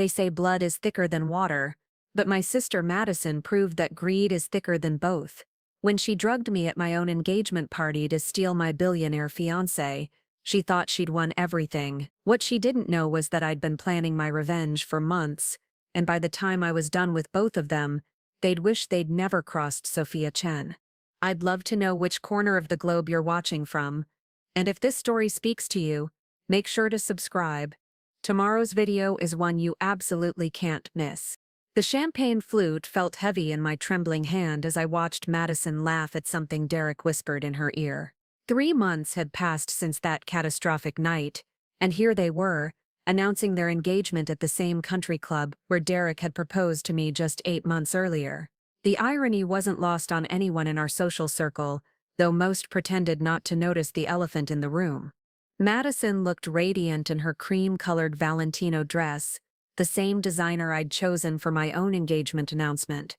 They say blood is thicker than water, but my sister Madison proved that greed is thicker than both. When she drugged me at my own engagement party to steal my billionaire fiancé, she thought she'd won everything. What she didn't know was that I'd been planning my revenge for months, and by the time I was done with both of them, they'd wish they'd never crossed Sophia Chen. I'd love to know which corner of the globe you're watching from, and if this story speaks to you, make sure to subscribe. Tomorrow's video is one you absolutely can't miss. The champagne flute felt heavy in my trembling hand as I watched Madison laugh at something Derek whispered in her ear. 3 months had passed since that catastrophic night, and here they were, announcing their engagement at the same country club where Derek had proposed to me just 8 months earlier. The irony wasn't lost on anyone in our social circle, though most pretended not to notice the elephant in the room. Madison looked radiant in her cream-colored Valentino dress, the same designer I'd chosen for my own engagement announcement.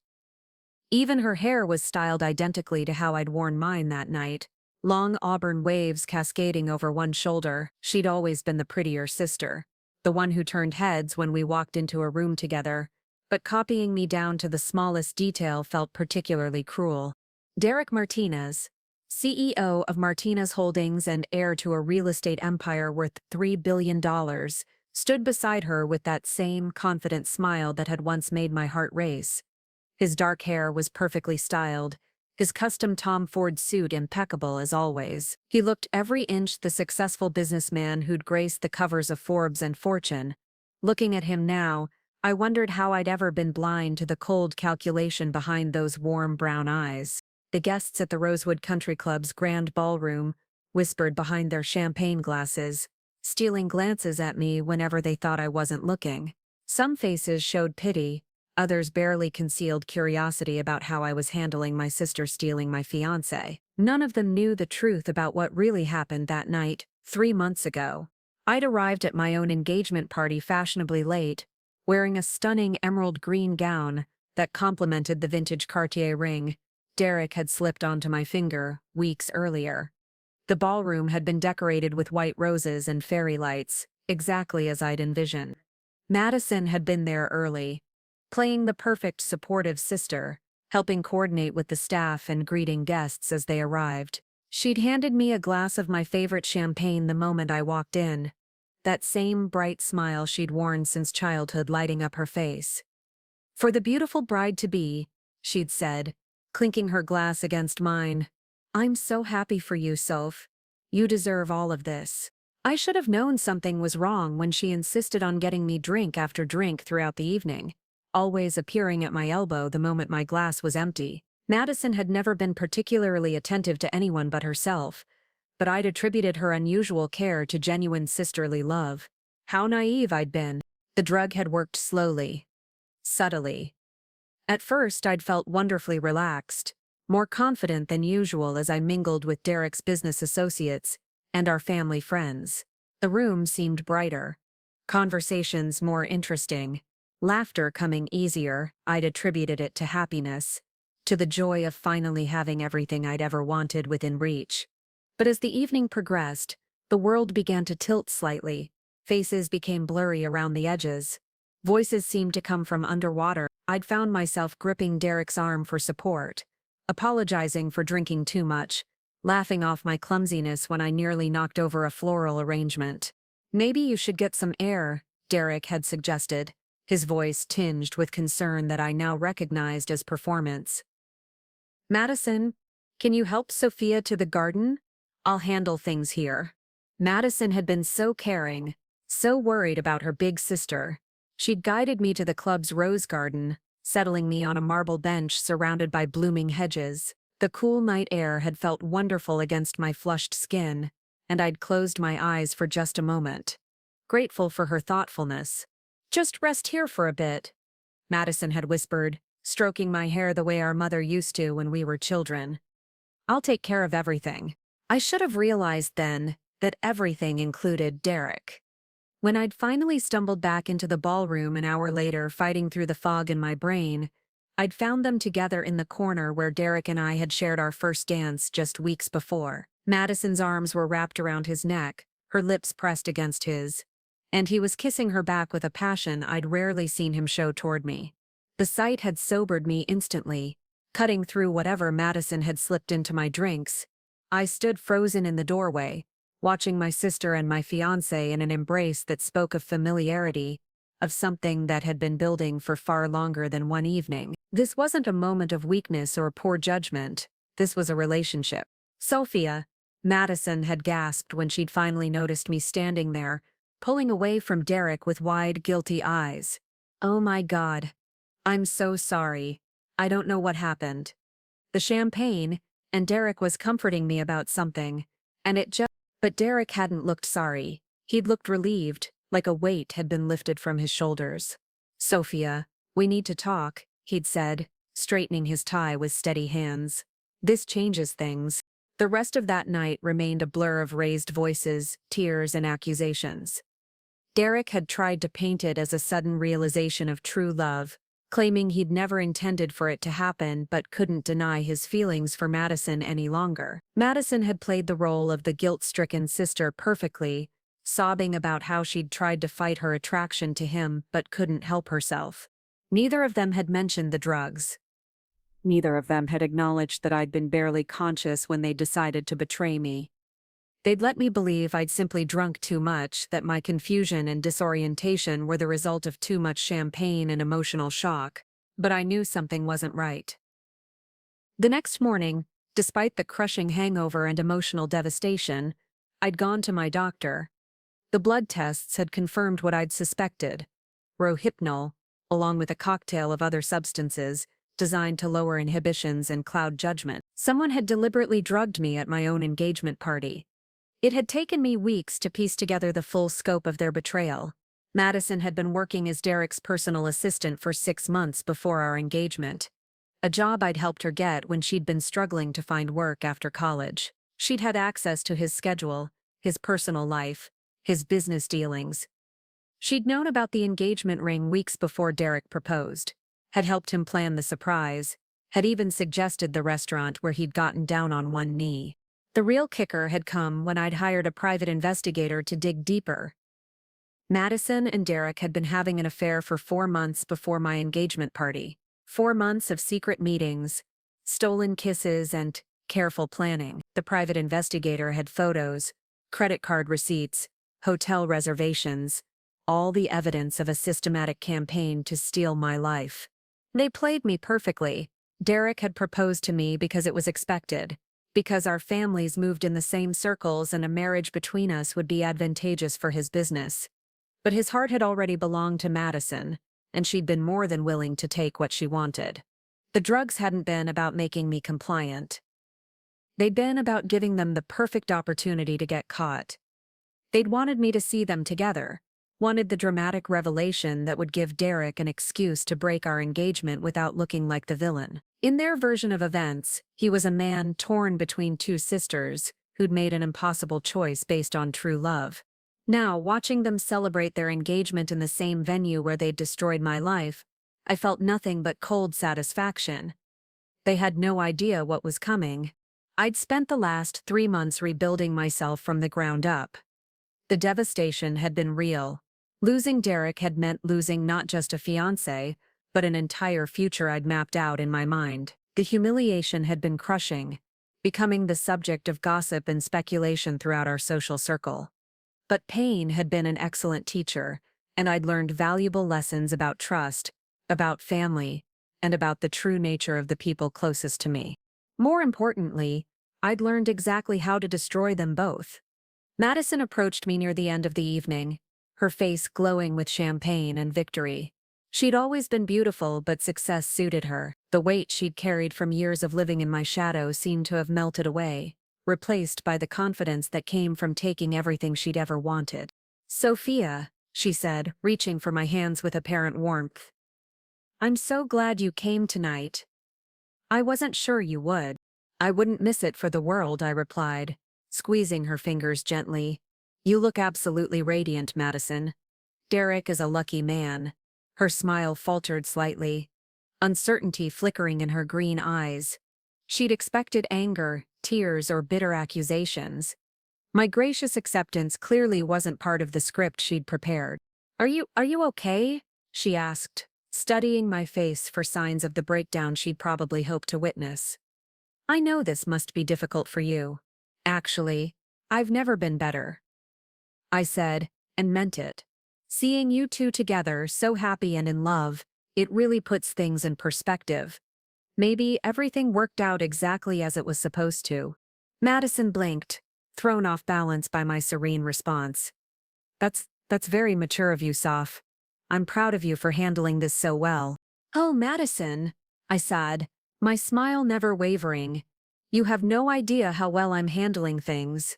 Even her hair was styled identically to how I'd worn mine that night, long auburn waves cascading over one shoulder. She'd always been the prettier sister, the one who turned heads when we walked into a room together, but copying me down to the smallest detail felt particularly cruel. Derek Martinez, CEO of Martinez Holdings and heir to a real estate empire worth $3 billion, stood beside her with that same confident smile that had once made my heart race. His dark hair was perfectly styled, his custom Tom Ford suit impeccable as always. He looked every inch the successful businessman who'd graced the covers of Forbes and Fortune. Looking at him now, I wondered how I'd ever been blind to the cold calculation behind those warm brown eyes. The guests at the Rosewood Country Club's grand ballroom whispered behind their champagne glasses, stealing glances at me whenever they thought I wasn't looking. Some faces showed pity, others barely concealed curiosity about how I was handling my sister stealing my fiancé. None of them knew the truth about what really happened that night, 3 months ago. I'd arrived at my own engagement party fashionably late, wearing a stunning emerald green gown that complemented the vintage Cartier ring Derek had slipped onto my finger weeks earlier. The ballroom had been decorated with white roses and fairy lights, exactly as I'd envisioned. Madison had been there early, playing the perfect supportive sister, helping coordinate with the staff and greeting guests as they arrived. She'd handed me a glass of my favorite champagne the moment I walked in, that same bright smile she'd worn since childhood lighting up her face. "For the beautiful bride-to-be," she'd said, clinking her glass against mine. "I'm so happy for you, Soph. You deserve all of this." I should have known something was wrong when she insisted on getting me drink after drink throughout the evening, always appearing at my elbow the moment my glass was empty. Madison had never been particularly attentive to anyone but herself, but I'd attributed her unusual care to genuine sisterly love. How naive I'd been. The drug had worked slowly, subtly. At first, I'd felt wonderfully relaxed, more confident than usual as I mingled with Derek's business associates and our family friends. The room seemed brighter, conversations more interesting, laughter coming easier. I'd attributed it to happiness, to the joy of finally having everything I'd ever wanted within reach. But as the evening progressed, the world began to tilt slightly. Faces became blurry around the edges. Voices seemed to come from underwater. I'd found myself gripping Derek's arm for support, apologizing for drinking too much, laughing off my clumsiness when I nearly knocked over a floral arrangement. "Maybe you should get some air," Derek had suggested, his voice tinged with concern that I now recognized as performance. "Madison, can you help Sophia to the garden? I'll handle things here." Madison had been so caring, so worried about her big sister. She'd guided me to the club's rose garden, settling me on a marble bench surrounded by blooming hedges. The cool night air had felt wonderful against my flushed skin, and I'd closed my eyes for just a moment, grateful for her thoughtfulness. "Just rest here for a bit," Madison had whispered, stroking my hair the way our mother used to when we were children. "I'll take care of everything." I should have realized then that everything included Derek. When I'd finally stumbled back into the ballroom an hour later, fighting through the fog in my brain, I'd found them together in the corner where Derek and I had shared our first dance just weeks before. Madison's arms were wrapped around his neck, her lips pressed against his, And he was kissing her back with a passion I'd rarely seen him show toward me. The sight had sobered me instantly, cutting through whatever Madison had slipped into my drinks. I stood frozen in the doorway, watching my sister and my fiancé in an embrace that spoke of familiarity, of something that had been building for far longer than one evening. This wasn't a moment of weakness or poor judgment. This was a relationship. Sophia, Madison had gasped when she'd finally noticed me standing there, pulling away from Derek with wide, guilty eyes. Oh my God. I'm so sorry. I don't know what happened. The champagne, and Derek was comforting me about something, and but Derek hadn't looked sorry. He'd looked relieved, like a weight had been lifted from his shoulders. Sophia, we need to talk, he'd said, straightening his tie with steady hands. This changes things. The rest of that night remained a blur of raised voices, tears, and accusations. Derek had tried to paint it as a sudden realization of true love, claiming he'd never intended for it to happen but couldn't deny his feelings for Madison any longer. Madison had played the role of the guilt-stricken sister perfectly, sobbing about how she'd tried to fight her attraction to him but couldn't help herself. Neither of them had mentioned the drugs. Neither of them had acknowledged that I'd been barely conscious when they decided to betray me. They'd let me believe I'd simply drunk too much, that my confusion and disorientation were the result of too much champagne and emotional shock, but I knew something wasn't right. The next morning, despite the crushing hangover and emotional devastation, I'd gone to my doctor. The blood tests had confirmed what I'd suspected: Rohypnol, along with a cocktail of other substances designed to lower inhibitions and cloud judgment. Someone had deliberately drugged me at my own engagement party. It had taken me weeks to piece together the full scope of their betrayal. Madison had been working as Derek's personal assistant for 6 months before our engagement, a job I'd helped her get when she'd been struggling to find work after college. She'd had access to his schedule, his personal life, his business dealings. She'd known about the engagement ring weeks before Derek proposed, had helped him plan the surprise, had even suggested the restaurant where he'd gotten down on one knee. The real kicker had come when I'd hired a private investigator to dig deeper. Madison and Derek had been having an affair for 4 months before my engagement party. 4 months of secret meetings, stolen kisses, and careful planning. The private investigator had photos, credit card receipts, hotel reservations, all the evidence of a systematic campaign to steal my life. They played me perfectly. Derek had proposed to me because it was expected, because our families moved in the same circles and a marriage between us would be advantageous for his business. But his heart had already belonged to Madison, and she'd been more than willing to take what she wanted. The drugs hadn't been about making me compliant. They'd been about giving them the perfect opportunity to get caught. They'd wanted me to see them together, wanted the dramatic revelation that would give Derek an excuse to break our engagement without looking like the villain. In their version of events, he was a man torn between 2 sisters who'd made an impossible choice based on true love. Now, watching them celebrate their engagement in the same venue where they'd destroyed my life, I felt nothing but cold satisfaction. They had no idea what was coming. I'd spent the last 3 months rebuilding myself from the ground up. The devastation had been real. Losing Derek had meant losing not just a fiancé, but an entire future I'd mapped out in my mind. The humiliation had been crushing, becoming the subject of gossip and speculation throughout our social circle. But pain had been an excellent teacher, and I'd learned valuable lessons about trust, about family, and about the true nature of the people closest to me. More importantly, I'd learned exactly how to destroy them both. Madison approached me near the end of the evening, her face glowing with champagne and victory. She'd always been beautiful, but success suited her. The weight she'd carried from years of living in my shadow seemed to have melted away, replaced by the confidence that came from taking everything she'd ever wanted. "Sophia," she said, reaching for my hands with apparent warmth. "I'm so glad you came tonight. I wasn't sure you would." "I wouldn't miss it for the world," I replied, squeezing her fingers gently. "You look absolutely radiant, Madison. Derek is a lucky man." Her smile faltered slightly, uncertainty flickering in her green eyes. She'd expected anger, tears, or bitter accusations. My gracious acceptance clearly wasn't part of the script she'd prepared. Are you okay? She asked, studying my face for signs of the breakdown she'd probably hoped to witness. I know this must be difficult for you. Actually, I've never been better, I said, and meant it. Seeing you two together, so happy and in love, it really puts things in perspective. Maybe everything worked out exactly as it was supposed to. Madison blinked, thrown off balance by my serene response. That's very mature of you, Soph. I'm proud of you for handling this so well. Oh, Madison, I said, my smile never wavering. You have no idea how well I'm handling things.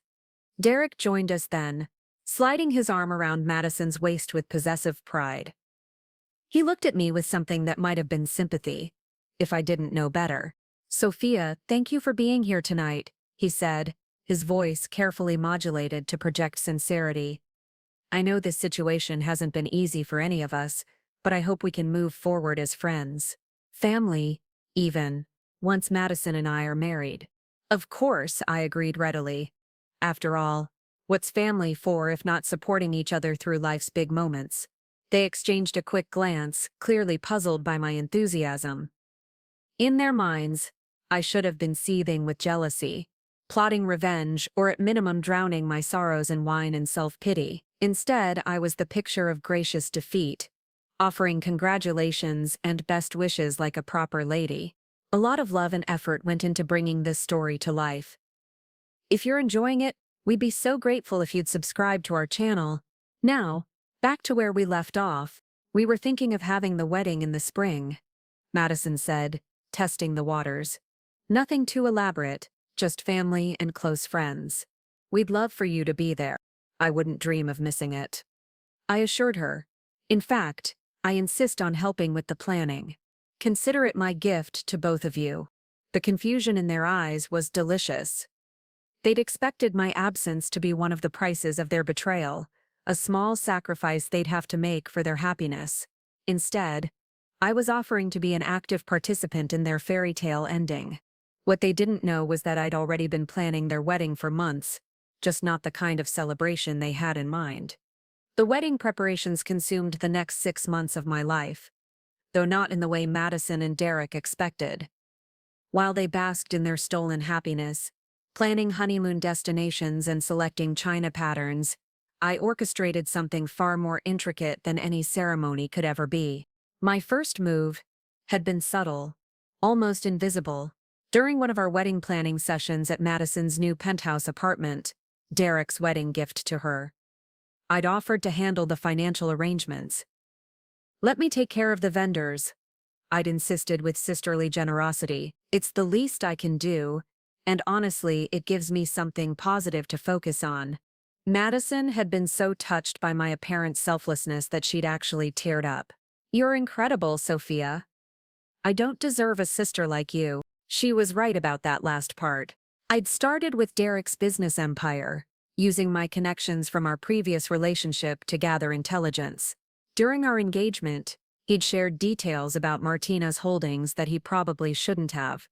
Derek joined us then, sliding his arm around Madison's waist with possessive pride. He looked at me with something that might have been sympathy, if I didn't know better. Sophia, thank you for being here tonight, he said, his voice carefully modulated to project sincerity. I know this situation hasn't been easy for any of us, but I hope we can move forward as friends. Family, even, once Madison and I are married. Of course, I agreed readily. After all, what's family for if not supporting each other through life's big moments? They exchanged a quick glance, clearly puzzled by my enthusiasm. In their minds, I should have been seething with jealousy, plotting revenge, or at minimum drowning my sorrows in wine and self-pity. Instead, I was the picture of gracious defeat, offering congratulations and best wishes like a proper lady. A lot of love and effort went into bringing this story to life. If you're enjoying it, we'd be so grateful if you'd subscribe to our channel. Now, back to where we left off. We were thinking of having the wedding in the spring, Madison said, testing the waters. Nothing too elaborate, just family and close friends. We'd love for you to be there. I wouldn't dream of missing it, I assured her. In fact, I insist on helping with the planning. Consider it my gift to both of you. The confusion in their eyes was delicious. They'd expected my absence to be one of the prices of their betrayal, a small sacrifice they'd have to make for their happiness. Instead, I was offering to be an active participant in their fairy tale ending. What they didn't know was that I'd already been planning their wedding for months, just not the kind of celebration they had in mind. The wedding preparations consumed the next 6 months of my life, though not in the way Madison and Derek expected. While they basked in their stolen happiness, planning honeymoon destinations and selecting china patterns, I orchestrated something far more intricate than any ceremony could ever be. My first move had been subtle, almost invisible. During one of our wedding planning sessions at Madison's new penthouse apartment, Derek's wedding gift to her, I'd offered to handle the financial arrangements. Let me take care of the vendors, I'd insisted with sisterly generosity. It's the least I can do, and honestly, it gives me something positive to focus on. Madison had been so touched by my apparent selflessness that she'd actually teared up. You're incredible, Sophia. I don't deserve a sister like you. She was right about that last part. I'd started with Derek's business empire, using my connections from our previous relationship to gather intelligence. During our engagement, he'd shared details about Martina's holdings that he probably shouldn't have.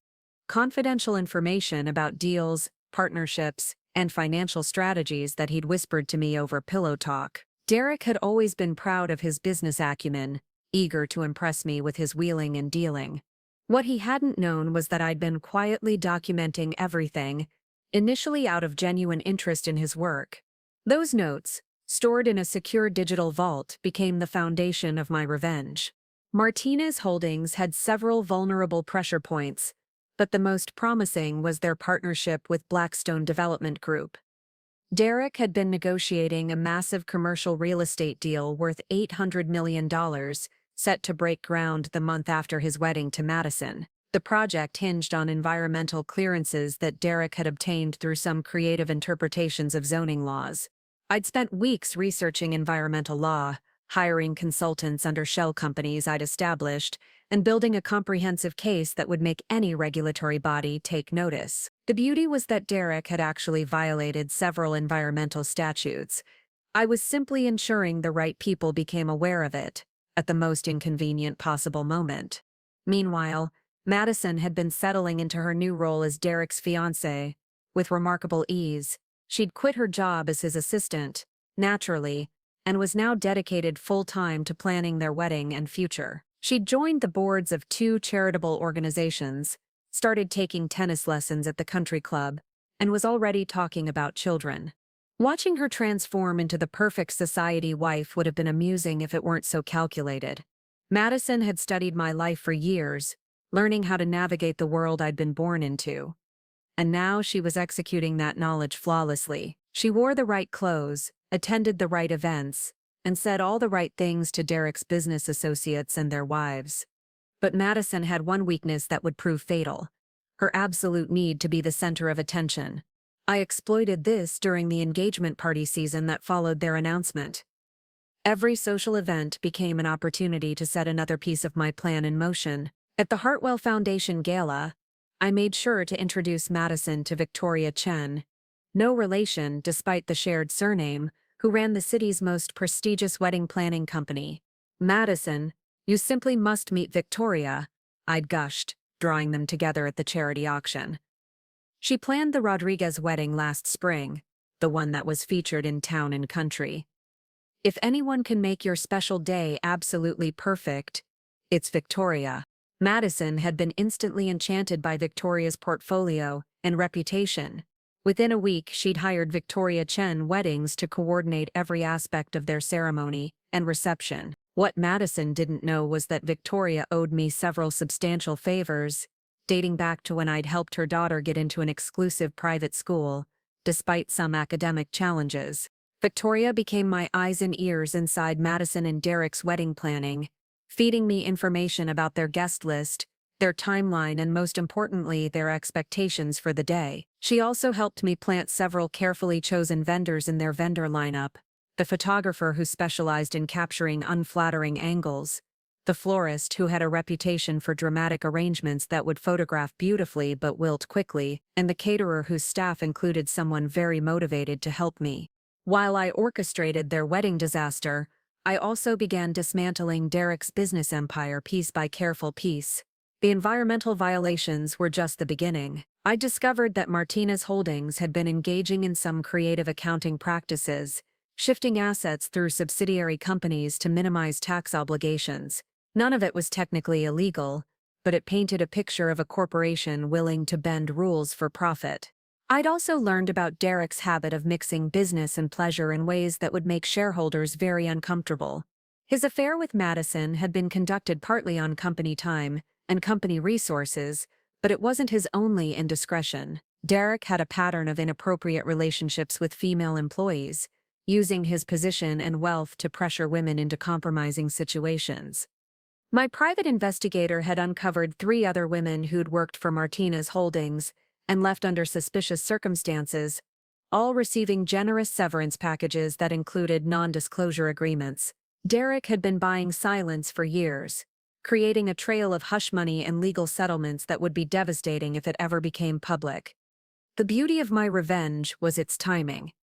Confidential information about deals, partnerships, and financial strategies that he'd whispered to me over pillow talk. Derek had always been proud of his business acumen, eager to impress me with his wheeling and dealing. What he hadn't known was that I'd been quietly documenting everything, initially out of genuine interest in his work. Those notes, stored in a secure digital vault, became the foundation of my revenge. Martina's holdings had several vulnerable pressure points, but the most promising was their partnership with Blackstone Development Group. Derek had been negotiating a massive commercial real estate deal worth $800 million, set to break ground the month after his wedding to Madison. The project hinged on environmental clearances that Derek had obtained through some creative interpretations of zoning laws. I'd spent weeks researching environmental law, hiring consultants under shell companies I'd established, and building a comprehensive case that would make any regulatory body take notice. The beauty was that Derek had actually violated several environmental statutes. I was simply ensuring the right people became aware of it, at the most inconvenient possible moment. Meanwhile, Madison had been settling into her new role as Derek's fiancé, with remarkable ease. She'd quit her job as his assistant, naturally, and was now dedicated full-time to planning their wedding and future. She'd joined the boards of 2 charitable organizations, started taking tennis lessons at the country club, and was already talking about children. Watching her transform into the perfect society wife would have been amusing if it weren't so calculated. Madison had studied my life for years, learning how to navigate the world I'd been born into. And now she was executing that knowledge flawlessly. She wore the right clothes, attended the right events, and said all the right things to Derek's business associates and their wives. But Madison had one weakness that would prove fatal: her absolute need to be the center of attention. I exploited this during the engagement party season that followed their announcement. Every social event became an opportunity to set another piece of my plan in motion. At the Hartwell Foundation Gala, I made sure to introduce Madison to Victoria Chen, no relation despite the shared surname, who ran the city's most prestigious wedding planning company. "Madison, you simply must meet Victoria," I'd gushed, drawing them together at the charity auction. She planned the Rodriguez wedding last spring, the one that was featured in Town and Country. "If anyone can make your special day absolutely perfect, it's Victoria." Madison had been instantly enchanted by Victoria's portfolio and reputation. Within a week, she'd hired Victoria Chen Weddings to coordinate every aspect of their ceremony and reception. What Madison didn't know was that Victoria owed me several substantial favors, dating back to when I'd helped her daughter get into an exclusive private school, despite some academic challenges. Victoria became my eyes and ears inside Madison and Derek's wedding planning, feeding me information about their guest list, their timeline, and most importantly, their expectations for the day. She also helped me plant several carefully chosen vendors in their vendor lineup: the photographer who specialized in capturing unflattering angles, the florist who had a reputation for dramatic arrangements that would photograph beautifully but wilt quickly, and the caterer whose staff included someone very motivated to help me. While I orchestrated their wedding disaster, I also began dismantling Derek's business empire piece by careful piece. The environmental violations were just the beginning. I discovered that Martinez Holdings had been engaging in some creative accounting practices, shifting assets through subsidiary companies to minimize tax obligations. None of it was technically illegal, but it painted a picture of a corporation willing to bend rules for profit. I'd also learned about Derek's habit of mixing business and pleasure in ways that would make shareholders very uncomfortable. His affair with Madison had been conducted partly on company time and company resources, but it wasn't his only indiscretion. Derek had a pattern of inappropriate relationships with female employees, using his position and wealth to pressure women into compromising situations. My private investigator had uncovered 3 other women who'd worked for Martinez Holdings and left under suspicious circumstances, all receiving generous severance packages that included non-disclosure agreements. Derek had been buying silence for years, creating a trail of hush money and legal settlements that would be devastating if it ever became public. The beauty of my revenge was its timing.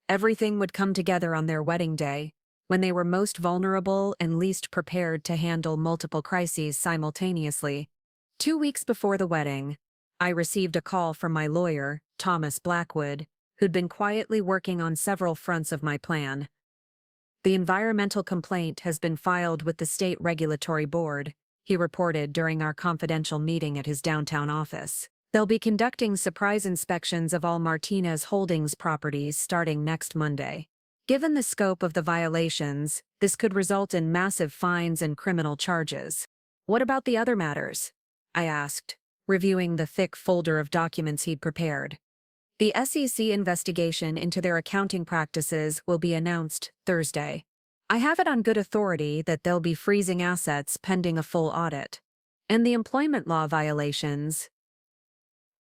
Everything would come together on their wedding day, when they were most vulnerable and least prepared to handle multiple crises simultaneously. 2 weeks before the wedding, I received a call from my lawyer, Thomas Blackwood, who'd been quietly working on several fronts of my plan. "The environmental complaint has been filed with the State Regulatory Board," he reported during our confidential meeting at his downtown office. "They'll be conducting surprise inspections of all Martinez Holdings properties starting next Monday. Given the scope of the violations, this could result in massive fines and criminal charges." "What about the other matters?" I asked, reviewing the thick folder of documents he'd prepared. "The SEC investigation into their accounting practices will be announced Thursday. I have it on good authority that they'll be freezing assets pending a full audit. And the employment law violations."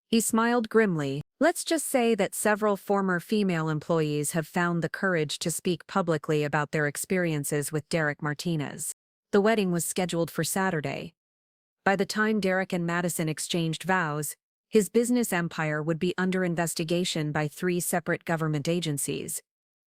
He smiled grimly. "Let's just say that several former female employees have found the courage to speak publicly about their experiences with Derek Martinez." The wedding was scheduled for Saturday. By the time Derek and Madison exchanged vows, his business empire would be under investigation by 3 separate government agencies.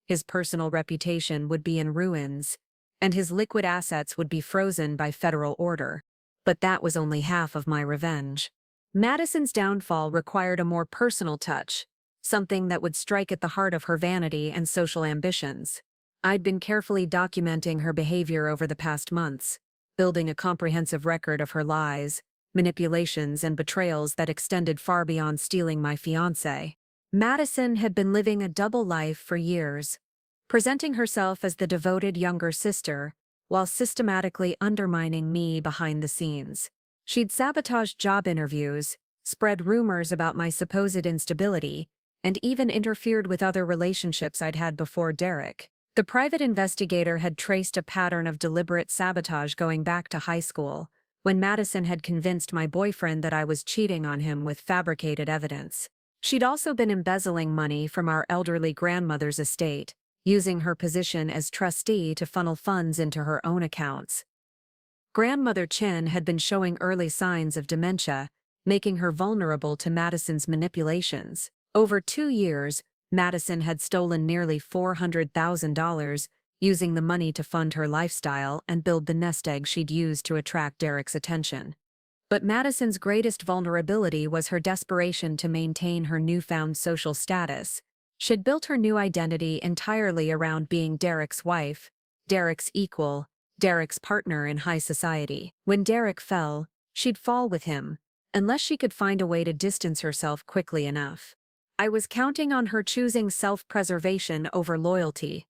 His personal reputation would be in ruins, and his liquid assets would be frozen by federal order. But that was only half of my revenge. Madison's downfall required a more personal touch, something that would strike at the heart of her vanity and social ambitions. I'd been carefully documenting her behavior over the past months, building a comprehensive record of her lies, manipulations, and betrayals that extended far beyond stealing my fiancé. Madison had been living a double life for years, presenting herself as the devoted younger sister, while systematically undermining me behind the scenes. She'd sabotaged job interviews, spread rumors about my supposed instability, and even interfered with other relationships I'd had before Derek. The private investigator had traced a pattern of deliberate sabotage going back to high school, when Madison had convinced my boyfriend that I was cheating on him with fabricated evidence. She'd also been embezzling money from our elderly grandmother's estate, using her position as trustee to funnel funds into her own accounts. Grandmother Chen had been showing early signs of dementia, making her vulnerable to Madison's manipulations. Over 2 years, Madison had stolen nearly $400,000, using the money to fund her lifestyle and build the nest egg she'd used to attract Derek's attention. But Madison's greatest vulnerability was her desperation to maintain her newfound social status. She'd built her new identity entirely around being Derek's wife, Derek's equal, Derek's partner in high society. When Derek fell, she'd fall with him, unless she could find a way to distance herself quickly enough. I was counting on her choosing self-preservation over loyalty.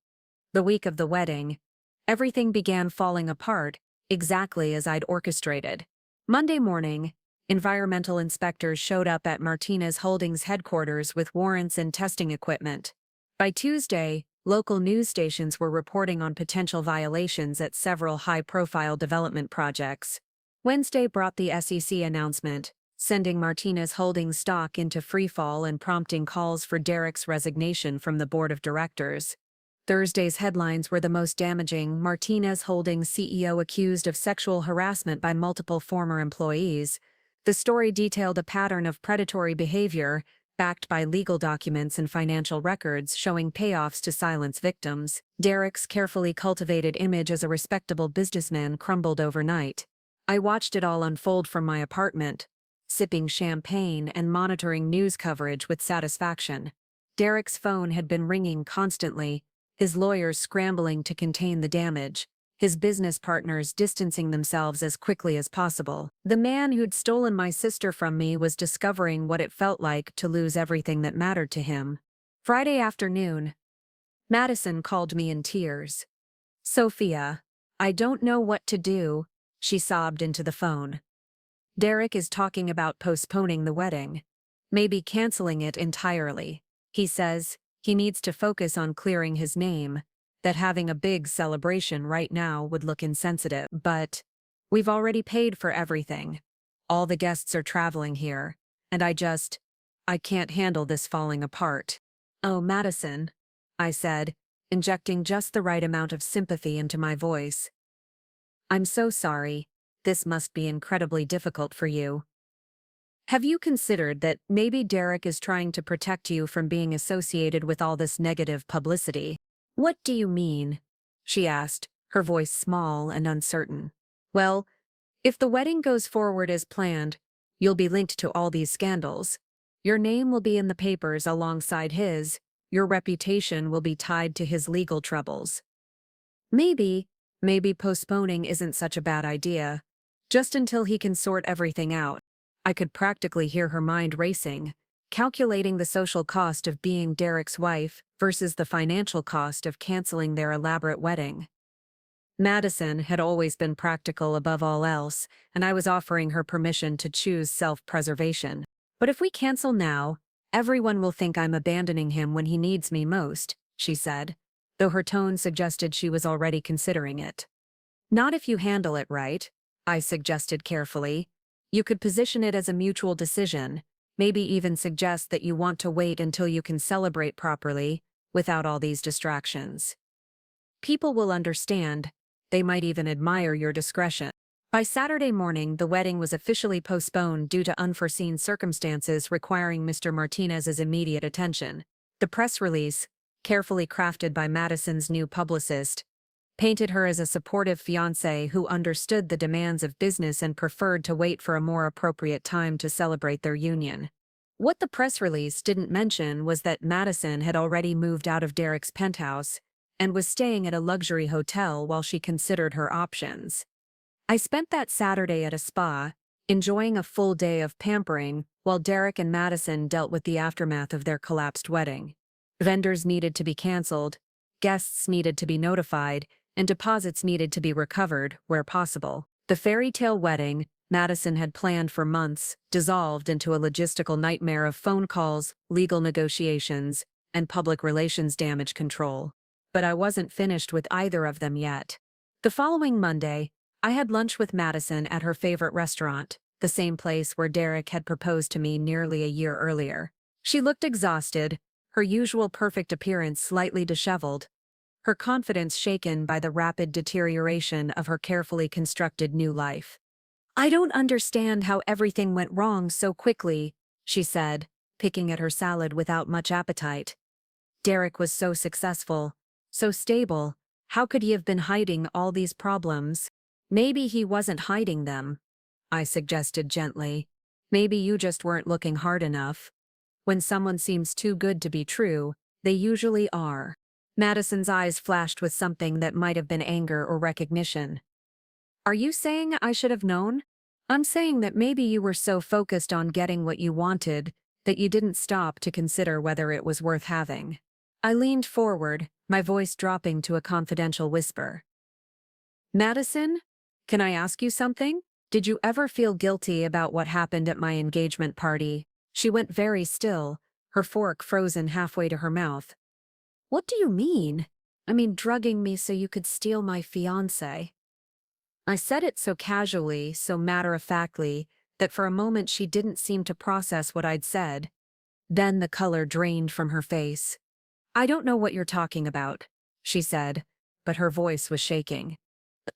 The week of the wedding, everything began falling apart, exactly as I'd orchestrated. Monday morning, environmental inspectors showed up at Martinez Holdings headquarters with warrants and testing equipment. By Tuesday, local news stations were reporting on potential violations at several high-profile development projects. Wednesday brought the SEC announcement, sending Martinez Holdings stock into freefall and prompting calls for Derek's resignation from the board of directors. Thursday's headlines were the most damaging: Martinez Holdings CEO accused of sexual harassment by multiple former employees. The story detailed a pattern of predatory behavior, backed by legal documents and financial records showing payoffs to silence victims. Derek's carefully cultivated image as a respectable businessman crumbled overnight. I watched it all unfold from my apartment, sipping champagne and monitoring news coverage with satisfaction. Derek's phone had been ringing constantly, his lawyers scrambling to contain the damage, his business partners distancing themselves as quickly as possible. The man who'd stolen my sister from me was discovering what it felt like to lose everything that mattered to him. Friday afternoon, Madison called me in tears. "Sophia, I don't know what to do," she sobbed into the phone. "Derek is talking about postponing the wedding. Maybe canceling it entirely. He says he needs to focus on clearing his name, that having a big celebration right now would look insensitive. But we've already paid for everything. All the guests are traveling here, and I can't handle this falling apart." "Oh, Madison," I said, injecting just the right amount of sympathy into my voice. "I'm so sorry. This must be incredibly difficult for you. Have you considered that maybe Derek is trying to protect you from being associated with all this negative publicity?" "What do you mean?" she asked, her voice small and uncertain. "Well, if the wedding goes forward as planned, you'll be linked to all these scandals. Your name will be in the papers alongside his. Your reputation will be tied to his legal troubles. Maybe postponing isn't such a bad idea. Just until he can sort everything out." I could practically hear her mind racing, calculating the social cost of being Derek's wife versus the financial cost of canceling their elaborate wedding. Madison had always been practical above all else, and I was offering her permission to choose self-preservation. "But if we cancel now, everyone will think I'm abandoning him when he needs me most," she said, though her tone suggested she was already considering it. "Not if you handle it right," I suggested carefully. "You could position it as a mutual decision, maybe even suggest that you want to wait until you can celebrate properly, without all these distractions. People will understand. They might even admire your discretion." By Saturday morning, the wedding was officially postponed due to unforeseen circumstances requiring Mr. Martinez's immediate attention. The press release, carefully crafted by Madison's new publicist, painted her as a supportive fiancé who understood the demands of business and preferred to wait for a more appropriate time to celebrate their union. What the press release didn't mention was that Madison had already moved out of Derek's penthouse and was staying at a luxury hotel while she considered her options. I spent that Saturday at a spa, enjoying a full day of pampering while Derek and Madison dealt with the aftermath of their collapsed wedding. Vendors needed to be canceled, guests needed to be notified, and deposits needed to be recovered where possible. The fairy tale wedding Madison had planned for months dissolved into a logistical nightmare of phone calls, legal negotiations, and public relations damage control. But I wasn't finished with either of them yet. The following Monday, I had lunch with Madison at her favorite restaurant, the same place where Derek had proposed to me nearly a year earlier. She looked exhausted, her usual perfect appearance slightly disheveled, her confidence shaken by the rapid deterioration of her carefully constructed new life. "I don't understand how everything went wrong so quickly," she said, picking at her salad without much appetite. Derek was so successful, so stable. How could he have been hiding all these problems? Maybe he wasn't hiding them, I suggested gently. Maybe you just weren't looking hard enough. When someone seems too good to be true, they usually are. Madison's eyes flashed with something that might have been anger or recognition. "Are you saying I should have known?" "I'm saying that maybe you were so focused on getting what you wanted that you didn't stop to consider whether it was worth having." I leaned forward, my voice dropping to a confidential whisper. "Madison, can I ask you something? Did you ever feel guilty about what happened at my engagement party?" She went very still, her fork frozen halfway to her mouth. "What do you mean?" "I mean drugging me so you could steal my fiancé." I said it so casually, so matter-of-factly, that for a moment she didn't seem to process what I'd said. Then the color drained from her face. "I don't know what you're talking about," she said, but her voice was shaking.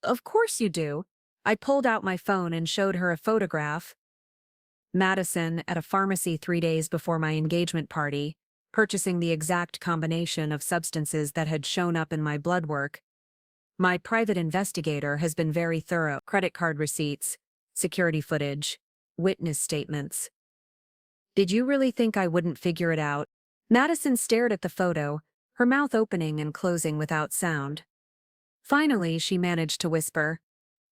"Of course you do." I pulled out my phone and showed her a photograph. Madison at a pharmacy 3 days before my engagement party, purchasing the exact combination of substances that had shown up in my blood work. My private investigator has been very thorough. Credit card receipts, security footage, witness statements. "Did you really think I wouldn't figure it out?" Madison stared at the photo, her mouth opening and closing without sound. Finally, she managed to whisper,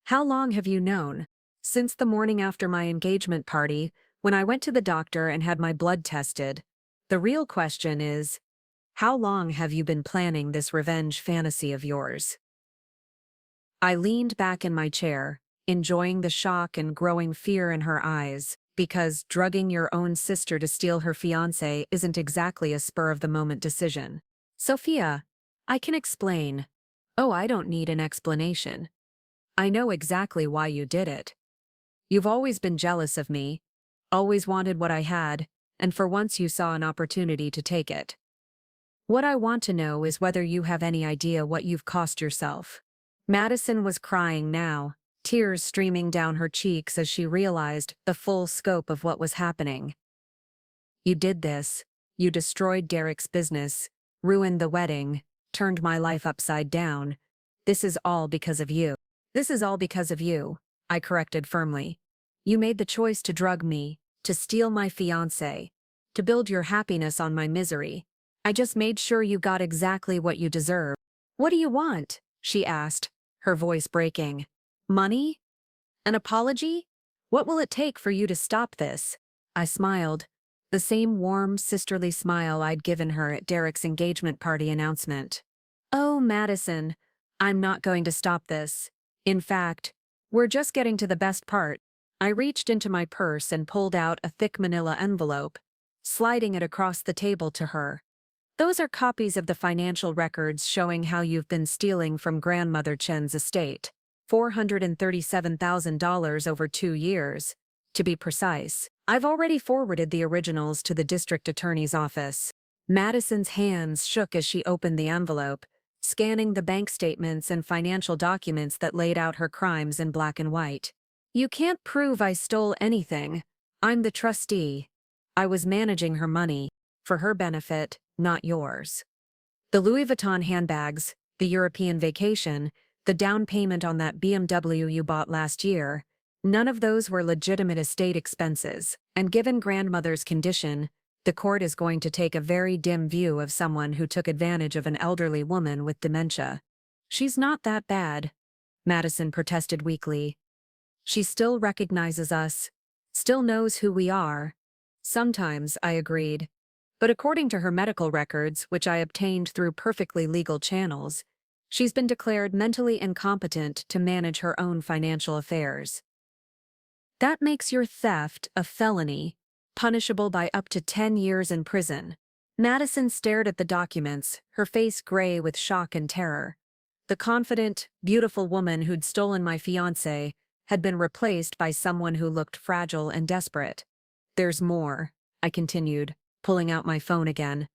"How long have you known?" "Since the morning after my engagement party, when I went to the doctor and had my blood tested. The real question is, how long have you been planning this revenge fantasy of yours?" I leaned back in my chair, enjoying the shock and growing fear in her eyes, because drugging your own sister to steal her fiancé isn't exactly a spur-of-the-moment decision. "Sophia, I can explain." "Oh, I don't need an explanation. I know exactly why you did it. You've always been jealous of me, always wanted what I had, and for once you saw an opportunity to take it. What I want to know is whether you have any idea what you've cost yourself." Madison was crying now, tears streaming down her cheeks as she realized the full scope of what was happening. "You did this. You destroyed Derek's business, ruined the wedding, turned my life upside down. This is all because of you." "This is all because of you," I corrected firmly. "You made the choice to drug me, to steal my fiancé, to build your happiness on my misery. I just made sure you got exactly what you deserve." "What do you want?" she asked, her voice breaking. "Money? An apology? What will it take for you to stop this?" I smiled, the same warm, sisterly smile I'd given her at Derek's engagement party announcement. "Oh, Madison, I'm not going to stop this. In fact, we're just getting to the best part." I reached into my purse and pulled out a thick manila envelope, sliding it across the table to her. "Those are copies of the financial records showing how you've been stealing from Grandmother Chen's estate. $437,000 over 2 years, to be precise. I've already forwarded the originals to the district attorney's office." Madison's hands shook as she opened the envelope, scanning the bank statements and financial documents that laid out her crimes in black and white. "You can't prove I stole anything. I'm the trustee. I was managing her money, for her benefit, not yours. The Louis Vuitton handbags, the European vacation, the down payment on that BMW you bought last year, none of those were legitimate estate expenses, And given grandmother's condition, the court is going to take a very dim view of someone who took advantage of an elderly woman with dementia. She's not that bad, Madison protested weakly. She still recognizes us, still knows who we are. Sometimes, I agreed. But according to her medical records, which I obtained through perfectly legal channels, she's been declared mentally incompetent to manage her own financial affairs. That makes your theft a felony, punishable by up to 10 years in prison. Madison stared at the documents, her face gray with shock and terror. The confident, beautiful woman who'd stolen my fiancé had been replaced by someone who looked fragile and desperate. There's more, I continued, pulling out my phone again.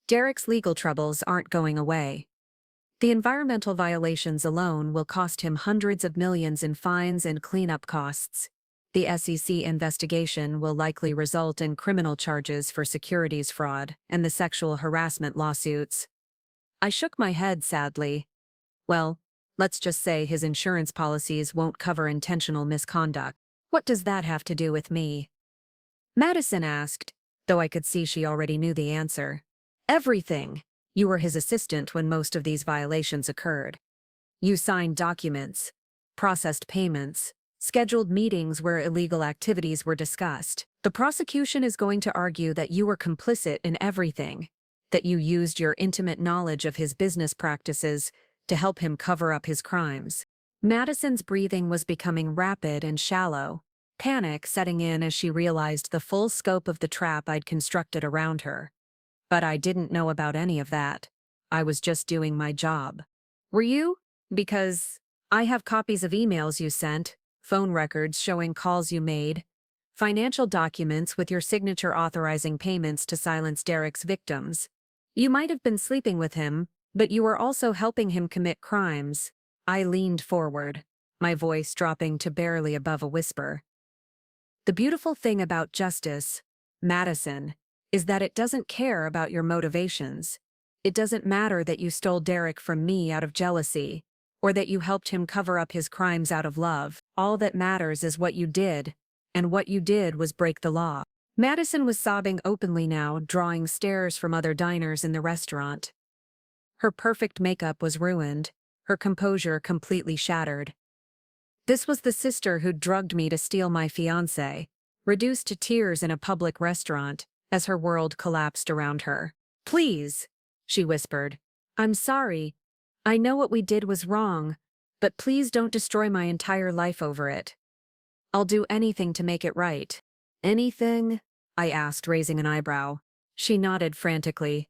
Derek's legal troubles aren't going away. The environmental violations alone will cost him hundreds of millions in fines and cleanup costs. The SEC investigation will likely result in criminal charges for securities fraud and the sexual harassment lawsuits. I shook my head sadly. Well, let's just say his insurance policies won't cover intentional misconduct. What does that have to do with me? Madison asked, though I could see she already knew the answer. Everything. You were his assistant when most of these violations occurred. You signed documents, processed payments, scheduled meetings where illegal activities were discussed. The prosecution is going to argue that you were complicit in everything, that you used your intimate knowledge of his business practices to help him cover up his crimes. Madison's breathing was becoming rapid and shallow, panic setting in as she realized the full scope of the trap I'd constructed around her. But I didn't know about any of that. I was just doing my job. Were you? Because I have copies of emails you sent, phone records showing calls you made, financial documents with your signature authorizing payments to silence Derek's victims. You might have been sleeping with him, but you were also helping him commit crimes. I leaned forward, my voice dropping to barely above a whisper. The beautiful thing about justice, Madison, is that it doesn't care about your motivations. It doesn't matter that you stole Derek from me out of jealousy, or that you helped him cover up his crimes out of love. All that matters is what you did, and what you did was break the law. Madison was sobbing openly now, drawing stares from other diners in the restaurant. Her perfect makeup was ruined, her composure completely shattered. This was the sister who'd drugged me to steal my fiancé, reduced to tears in a public restaurant, as her world collapsed around her. Please, she whispered. I'm sorry. I know what we did was wrong, but please don't destroy my entire life over it. I'll do anything to make it right. Anything? I asked, raising an eyebrow. She nodded frantically.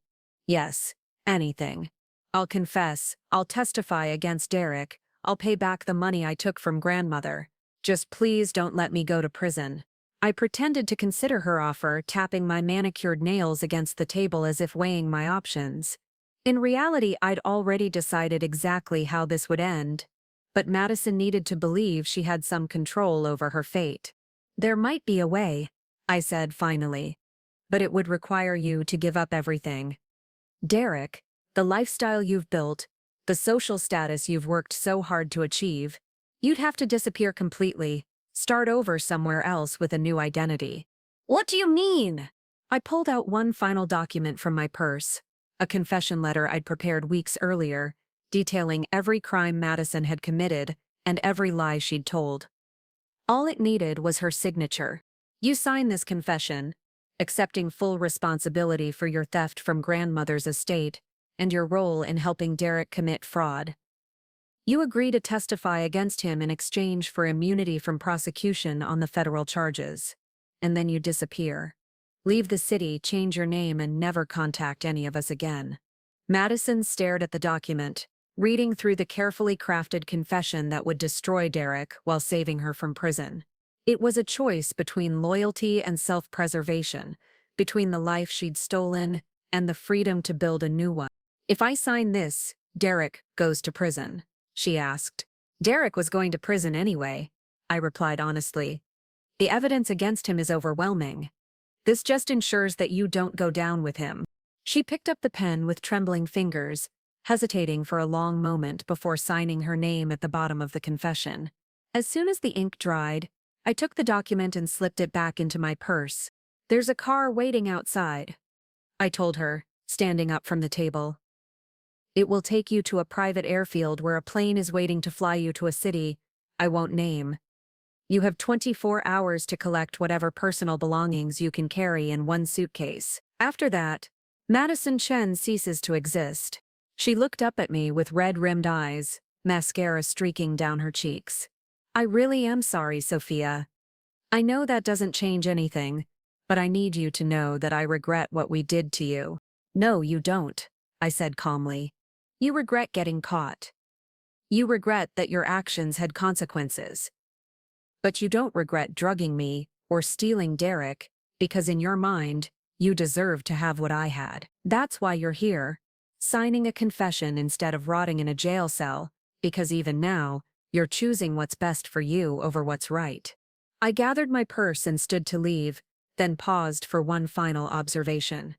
Yes, anything. I'll confess, I'll testify against Derek, I'll pay back the money I took from grandmother. Just please don't let me go to prison. I pretended to consider her offer, tapping my manicured nails against the table as if weighing my options. In reality, I'd already decided exactly how this would end, but Madison needed to believe she had some control over her fate. There might be a way, I said finally, but it would require you to give up everything. Derek, the lifestyle you've built, the social status you've worked so hard to achieve, you'd have to disappear completely. Start over somewhere else with a new identity. What do you mean? I pulled out one final document from my purse, a confession letter I'd prepared weeks earlier, detailing every crime Madison had committed and every lie she'd told. All it needed was her signature. You sign this confession, accepting full responsibility for your theft from grandmother's estate and your role in helping Derek commit fraud. You agree to testify against him in exchange for immunity from prosecution on the federal charges. And then you disappear. Leave the city, change your name, and never contact any of us again. Madison stared at the document, reading through the carefully crafted confession that would destroy Derek while saving her from prison. It was a choice between loyalty and self-preservation, between the life she'd stolen and the freedom to build a new one. If I sign this, Derek goes to prison, she asked. Derek was going to prison anyway, I replied honestly. The evidence against him is overwhelming. This just ensures that you don't go down with him. She picked up the pen with trembling fingers, hesitating for a long moment before signing her name at the bottom of the confession. As soon as the ink dried, I took the document and slipped it back into my purse, There's a car waiting outside, I told her, standing up from the table. It will take you to a private airfield where a plane is waiting to fly you to a city I won't name. You have 24 hours to collect whatever personal belongings you can carry in one suitcase. After that, Madison Chen ceases to exist. She looked up at me with red-rimmed eyes, mascara streaking down her cheeks. I really am sorry, Sophia. I know that doesn't change anything, but I need you to know that I regret what we did to you. No, you don't, I said calmly. You regret getting caught. You regret that your actions had consequences. But you don't regret drugging me or stealing Derek, because in your mind, you deserve to have what I had. That's why you're here, signing a confession instead of rotting in a jail cell, because even now, you're choosing what's best for you over what's right. I gathered my purse and stood to leave, then paused for one final observation.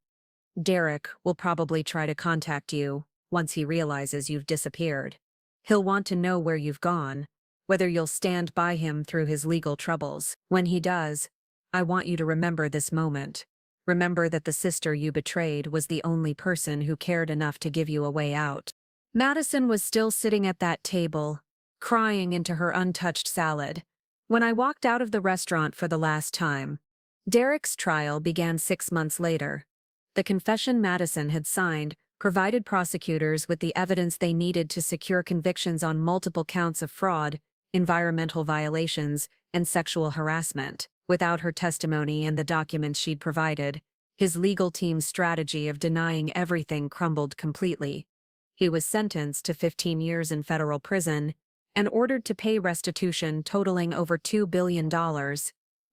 Derek will probably try to contact you once he realizes you've disappeared. He'll want to know where you've gone, whether you'll stand by him through his legal troubles. When he does, I want you to remember this moment. Remember that the sister you betrayed was the only person who cared enough to give you a way out. Madison was still sitting at that table, crying into her untouched salad, when I walked out of the restaurant for the last time. Derek's trial began 6 months later. The confession Madison had signed provided prosecutors with the evidence they needed to secure convictions on multiple counts of fraud, environmental violations, and sexual harassment. Without her testimony and the documents she'd provided, his legal team's strategy of denying everything crumbled completely. He was sentenced to 15 years in federal prison and ordered to pay restitution totaling over $2 billion,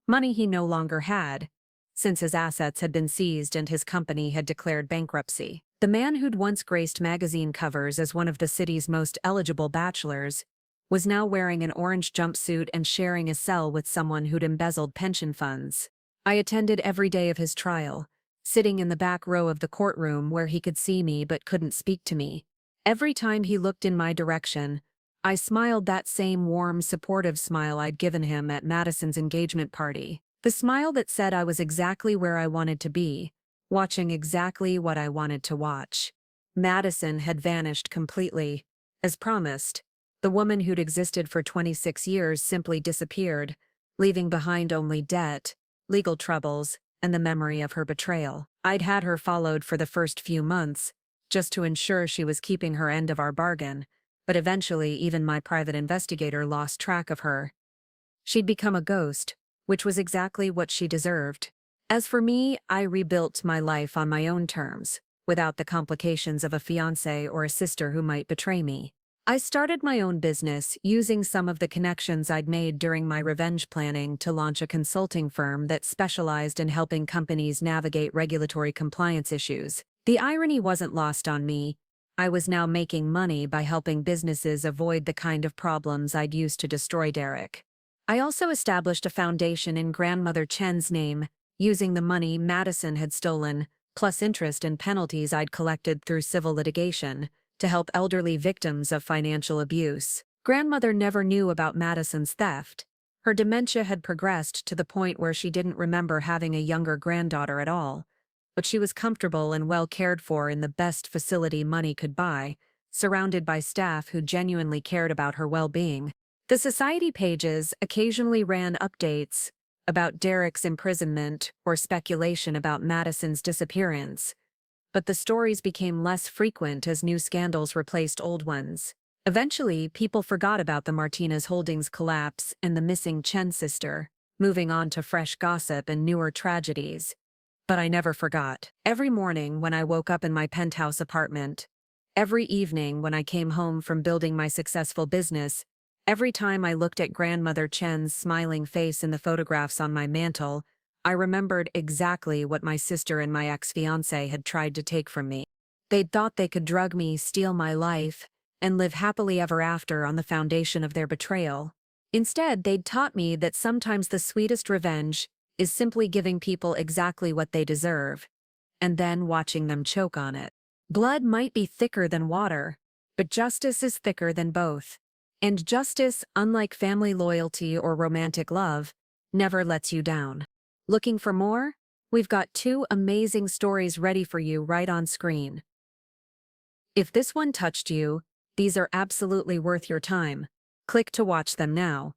money he no longer had, since his assets had been seized and his company had declared bankruptcy. The man who'd once graced magazine covers as one of the city's most eligible bachelors was now wearing an orange jumpsuit and sharing a cell with someone who'd embezzled pension funds. I attended every day of his trial, sitting in the back row of the courtroom where he could see me but couldn't speak to me. Every time he looked in my direction, I smiled that same warm, supportive smile I'd given him at Madison's engagement party. The smile that said I was exactly where I wanted to be, watching exactly what I wanted to watch. Madison had vanished completely. As promised, the woman who'd existed for 26 years simply disappeared, leaving behind only debt, legal troubles, and the memory of her betrayal. I'd had her followed for the first few months, just to ensure she was keeping her end of our bargain, but eventually even my private investigator lost track of her. She'd become a ghost, which was exactly what she deserved. As for me, I rebuilt my life on my own terms, without the complications of a fiancé or a sister who might betray me. I started my own business using some of the connections I'd made during my revenge planning to launch a consulting firm that specialized in helping companies navigate regulatory compliance issues. The irony wasn't lost on me. I was now making money by helping businesses avoid the kind of problems I'd used to destroy Derek. I also established a foundation in Grandmother Chen's name, using the money Madison had stolen, plus interest and penalties I'd collected through civil litigation, to help elderly victims of financial abuse. Grandmother never knew about Madison's theft. Her dementia had progressed to the point where she didn't remember having a younger granddaughter at all, but she was comfortable and well cared for in the best facility money could buy, surrounded by staff who genuinely cared about her well-being. The society pages occasionally ran updates about Derek's imprisonment or speculation about Madison's disappearance, but the stories became less frequent as new scandals replaced old ones. Eventually, people forgot about the Martinez Holdings collapse and the missing Chen sister, moving on to fresh gossip and newer tragedies. But I never forgot. Every morning when I woke up in my penthouse apartment, every evening when I came home from building my successful business, every time I looked at Grandmother Chen's smiling face in the photographs on my mantle, I remembered exactly what my sister and my ex-fiancé had tried to take from me. They'd thought they could drug me, steal my life, and live happily ever after on the foundation of their betrayal. Instead, they'd taught me that sometimes the sweetest revenge is simply giving people exactly what they deserve, and then watching them choke on it. Blood might be thicker than water, but justice is thicker than both. And justice, unlike family loyalty or romantic love, never lets you down. Looking for more? We've got two amazing stories ready for you right on screen. If this one touched you, these are absolutely worth your time. Click to watch them now.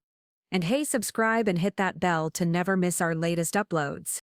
And hey, subscribe and hit that bell to never miss our latest uploads.